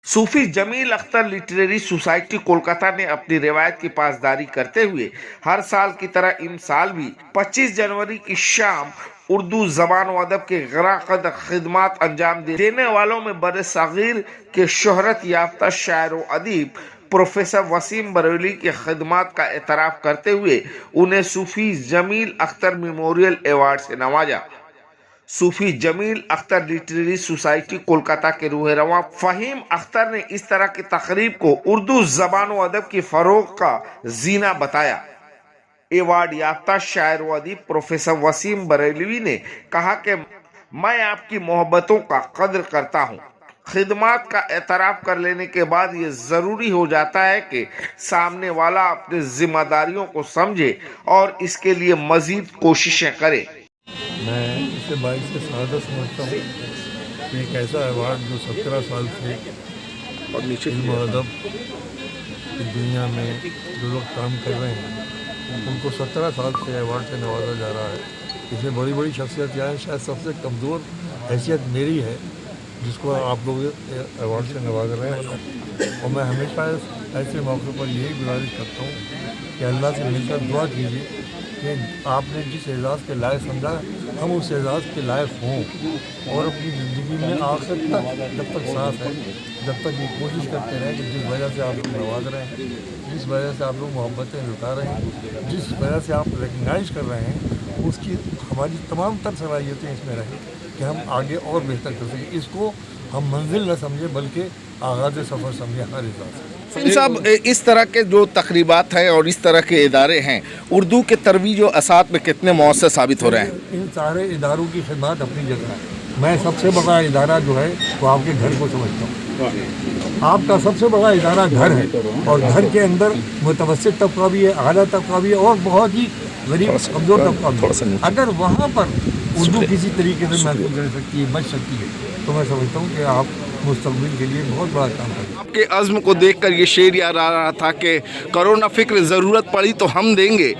सूफी Jameel Akhtar literary society Kolkata ने अपनी रिवायत की पासदारी करते हुए हर साल की तरह इन साल भी 25 जनवरी की शाम उर्दू जबान व अदब के गराकद खिदमात अंजाम देने वालों में बरसगीर के शोहरत याफ्ता शायर व अदीब प्रोफेसर वसीम बरेलवी की खिदमात का एतराफ़ करते हुए उन्हें सूफी जमील अख्तर मेमोरियल अवार्ड से नवाजा। सूफी जमील अख्तर लिटरेरी सोसाइटी कोलकाता के रूह रवां फहीम अख्तर ने इस तरह की तकरीब को उर्दू जबान व अदब की फरोग का जीना बताया। अवार्ड याफ्ता शायर व अदीब प्रोफेसर वसीम बरेलवी ने कहा कि मैं आपकी मोहब्बतों का कद्र करता हूँ। खिदमात का एतराफ़ कर लेने के बाद ये ज़रूरी हो जाता है कि सामने वाला अपनी जिम्मेदारियों को समझे और इसके लिए मज़ीद कोशिशें करे। मैं इसे बाईस से सादा समझता हूँ कि एक ऐसा अवार्ड जो 17 साल से और इल्म और अदब की दुनिया में जो लोग काम कर रहे हैं उनको 17 साल से अवार्ड से नवाजा जा रहा है। इसमें बड़ी बड़ी शख्सियत यहाँ शायद सबसे कमज़ोर हैसियत मेरी है जिसको आप लोग अवार्ड से नवाज रहे हैं। और मैं हमेशा ऐसे मौक़े पर यही गुजारिश करता हूँ कि अल्लाह से मिलकर दुआ कीजिए कि आपने जिस एजाज़ के लायक समझा हम उस एजाज़ के लायक हों और अपनी ज़िंदगी में आखिर तक जब तक सांस है जब तक ये कोशिश करते रहें कि जिस वजह से आप लोग नवाज रहे हैं, जिस वजह से आप लोग मोहब्बतें लुटा रहे हैं, जिस वजह से आप रिकगनाइज कर रहे हैं उसकी हमारी तमाम तर सलाहियतें इसमें रहें कि हम आगे और बेहतर कर सकें। इसको हम मंजिल न समझें बल्कि आगाज़ सफ़र समझें हर एजाज़ से। साहब, इस तरह के जो तकरीबात हैं और इस तरह के इदारे हैं उर्दू के तरवीज व असात में कितने मौसर साबित हो रहे हैं? इन सारे इदारों की खिदमत अपनी जगह है। मैं सबसे बड़ा इदारा जो है वो आपके घर को समझता हूँ। आपका सबसे बड़ा इदारा घर है और घर के अंदर मुतवस्सित तबका भी है, आला तबका भी है और बहुत ही गरीब कमज़ोर तबका भी है। अगर वहाँ पर उर्दू किसी तरीके से महसूस कर सकती है, बच सकती है, तो मैं समझता हूँ कि आप मुस्तक़बिल के लिए बहुत बड़ा काम करें। आपके अज़्म को देखकर ये शेर याद आ रहा था कि करो ना फिक्र, ज़रूरत पड़ी तो हम देंगे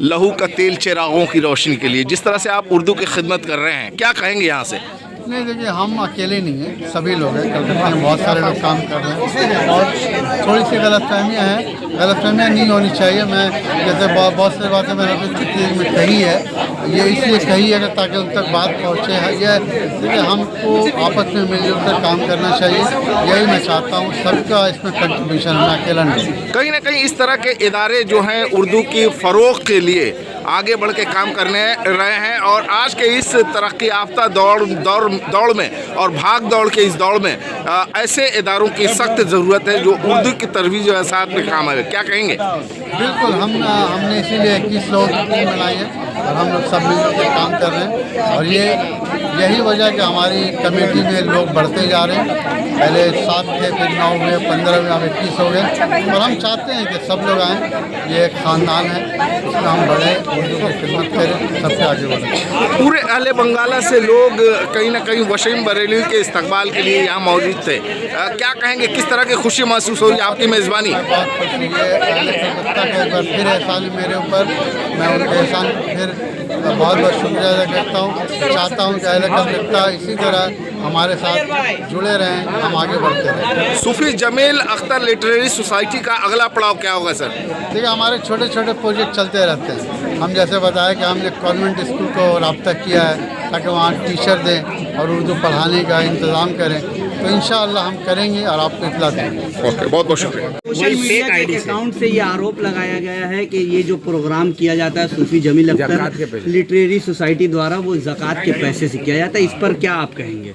लहू का तेल चिरागों की रोशनी के लिए। जिस तरह से आप उर्दू की खिदमत कर रहे हैं, क्या कहेंगे यहाँ से? नहीं, देखिए हम अकेले नहीं हैं, सभी लोग हैं। कलकत्ता में बहुत सारे लोग काम कर रहे हैं और थोड़ी सी गलतफहमियाँ हैं। गलतफहमियाँ नहीं होनी चाहिए। मैं जैसे बहुत से बातें मैंने अपनी तकरीर में कही है, ये इसलिए कही है ताकि उन तक बात पहुँचे है। ये देखिए हमको आपस में मिलजुल कर काम करना चाहिए, यही मैं चाहता हूँ। सबका इसमें कंट्रीब्यूशन, मैं अकेला नहीं। कहीं ना कहीं इस तरह के इदारे जो हैं उर्दू की फ़रोग़ के लिए आगे बढ़ के काम करने रहे हैं और आज के इस तरक्की याफ्ता दौड़ में और भाग दौड़ के इस दौड़ में ऐसे इदारों की सख्त ज़रूरत है जो उर्दू की तरवीज व असात में काम आए। क्या कहेंगे? बिल्कुल, हमने इसीलिए 21 लोगों की टीम बनाई है और हम लोग सब मिलकर के काम कर रहे हैं और यही वजह कि हमारी कमेटी में लोग बढ़ते जा रहे हैं। पहले 7 थे, फिर 9 हुए, 15 हुए, अब 21 हो गए और हम चाहते हैं कि सब लोग आएँ। ये एक ख़ानदान है, इसमें हम बढ़े, उर्दू की खिदमत करें, सबसे आगे बढ़ें। पूरे अहले बंगाला से लोग कहीं ना कहीं वसीम बरेलवी के इस्तकबाल के लिए यहाँ मौजूद थे। क्या कहेंगे, किस तरह की खुशी महसूस हो रही है आपकी मेज़बानी? बहुत खुशी है। अहले कलकत्ता का एक बार फिर एहसान मेरे ऊपर, मैं उनके एहसान फिर बहुत बहुत शुक्रिया अदा करता हूँ। चाहता हूँ कि अहले कलकत्ता इसी तरह हमारे साथ जुड़े रहें, हम आगे बढ़ते रहें। सूफी जमील अख्तर लिटरेरी सोसाइटी का अगला पड़ाव क्या होगा सर? देखिए, हमारे छोटे छोटे प्रोजेक्ट चलते रहते हैं। हम जैसे बताया कि हमने कॉन्वेंट स्कूल को रब्ता किया है ताकि वहाँ टीचर दें और उर्दू पढ़ाने का इंतज़ाम करें, तो इंशाअल्लाह हम करेंगे और आपको इतला देंगे। ओके, बहुत बहुत शुक्रिया। सोशल मीडिया के अकाउंट से ये आरोप लगाया गया है कि ये जो प्रोग्राम किया जाता है सूफी जमील अख्तर लिटरेरी सोसाइटी द्वारा वो ज़कात के पैसे से किया जाता है, इस पर क्या आप कहेंगे?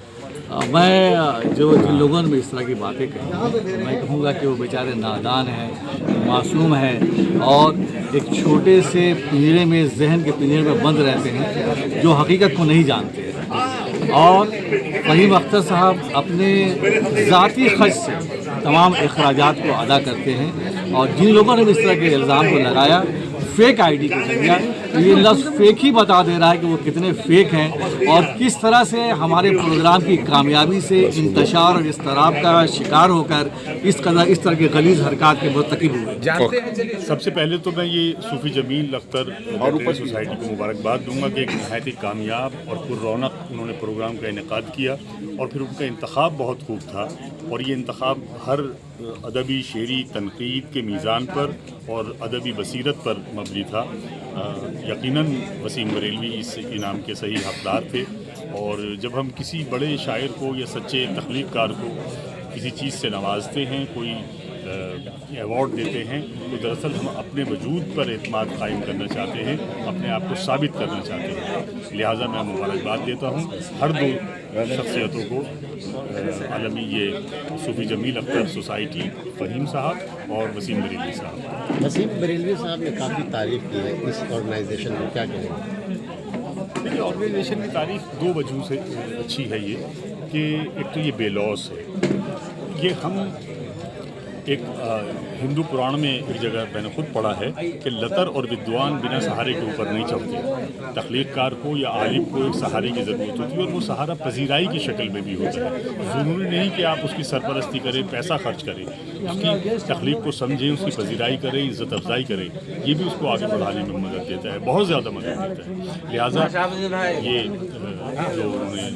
मैं जिन लोगों ने इस तरह की बातें कही, मैं कहूँगा कि वो बेचारे नादान हैं, मासूम हैं और एक छोटे से पिंजरे में, जहन के पिंजरे में बंद रहते हैं जो हकीकत को नहीं जानते हैं। और फहीम अख्तर साहब अपने ज़ाती खर्च से तमाम अखराजात को अदा करते हैं और जिन लोगों ने भी इस तरह के इल्ज़ाम को लगाया फेक आईडी के जरिए, ये लफ्ज़ फेक ही बता दे रहा है कि वो कितने फेक हैं और किस तरह से हमारे प्रोग्राम की कामयाबी से इंतशार और इस्तराब का शिकार होकर इस तरह के गलीज़ हरकत के मुर्तकिब हुए। सबसे पहले तो मैं ये सूफी जमील अख्तर सोसाइटी को मुबारकबाद दूंगा कि एक नहायत ही कामयाब और पुररौनक उन्होंने प्रोग्राम का इनेकाद किया और फिर उनका इंतखाब बहुत खूब था। اور یہ انتخاب ہر ادبی شعری تنقید کے میزان پر اور ادبی بصیرت پر مبنی تھا. یقیناً وسیم بریلوی اس انعام کے صحیح حقدار تھے، اور جب ہم کسی بڑے شاعر کو یا سچے تخلیق کار کو کسی چیز سے نوازتے ہیں، کوئی ایوارڈ دیتے ہیں، تو دراصل ہم اپنے وجود پر اعتماد قائم کرنا چاہتے ہیں، اپنے آپ کو ثابت کرنا چاہتے ہیں. لہٰذا میں مبارکباد دیتا ہوں ہر دو شخصیتوں کو، عالمی یہ صوفی جمیل اختر سوسائٹی فہیم صاحب اور وسیم بریلوی صاحب. وسیم بریلوی صاحب نے کافی تعریف کی ہے اس آرگنائزیشن کو، کیا کہیں گے؟ دیکھیے، آرگنائزیشن کی تاریخ دو وجوہ سے اچھی ہے یہ کہ ایک تو یہ بے لوث ہے. یہ ہم ایک ہندو پران میں ایک جگہ میں نے خود پڑھا ہے کہ لتر اور ودوان بنا سہارے کے اوپر نہیں چلتے. تخلیق کار کو یا عالم کو ایک سہارے کی ضرورت ہوتی ہے، اور وہ سہارا پذیرائی کی شکل میں بھی ہوتا ہے. ضروری نہیں کہ آپ اس کی سرپرستی کریں، پیسہ خرچ کریں، اس کی تخلیق کو سمجھیں، اس کی پذیرائی کریں، عزت افزائی کریں. یہ بھی اس کو آگے بڑھانے میں مدد دیتا ہے، بہت زیادہ مدد دیتا ہے. لہٰذا یہ جو انہوں نے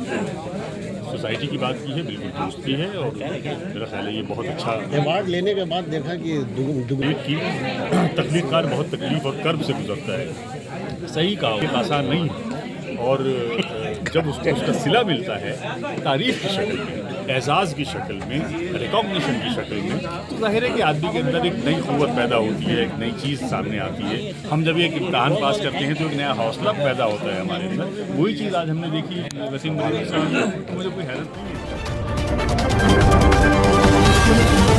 سوسائٹی کی بات کی ہے بالکل درست کی ہے، اور میرا خیال ہے یہ بہت اچھا. ایوارڈ لینے کے بعد دیکھا کہ کی تخلیق کار بہت تکلیف اور کرب سے گزرتا ہے. صحیح کہا، یہ آسان نہیں ہے، اور جب اس کو اس کا صلہ ملتا ہے تعریف کی شکل میں، اعزاز کی شکل میں، ریکگنیشن کی شکل میں، تو ظاہر ہے کہ آدمی کے اندر ایک نئی قوت پیدا ہوتی ہے، ایک نئی چیز سامنے آتی ہے. ہم جب ایک امتحان پاس کرتے ہیں تو ایک نیا حوصلہ پیدا ہوتا ہے ہمارے اندر. وہی چیز آج ہم نے دیکھی وسیم بریلوی صاحب، مجھے کوئی حیرت نہیں ہے.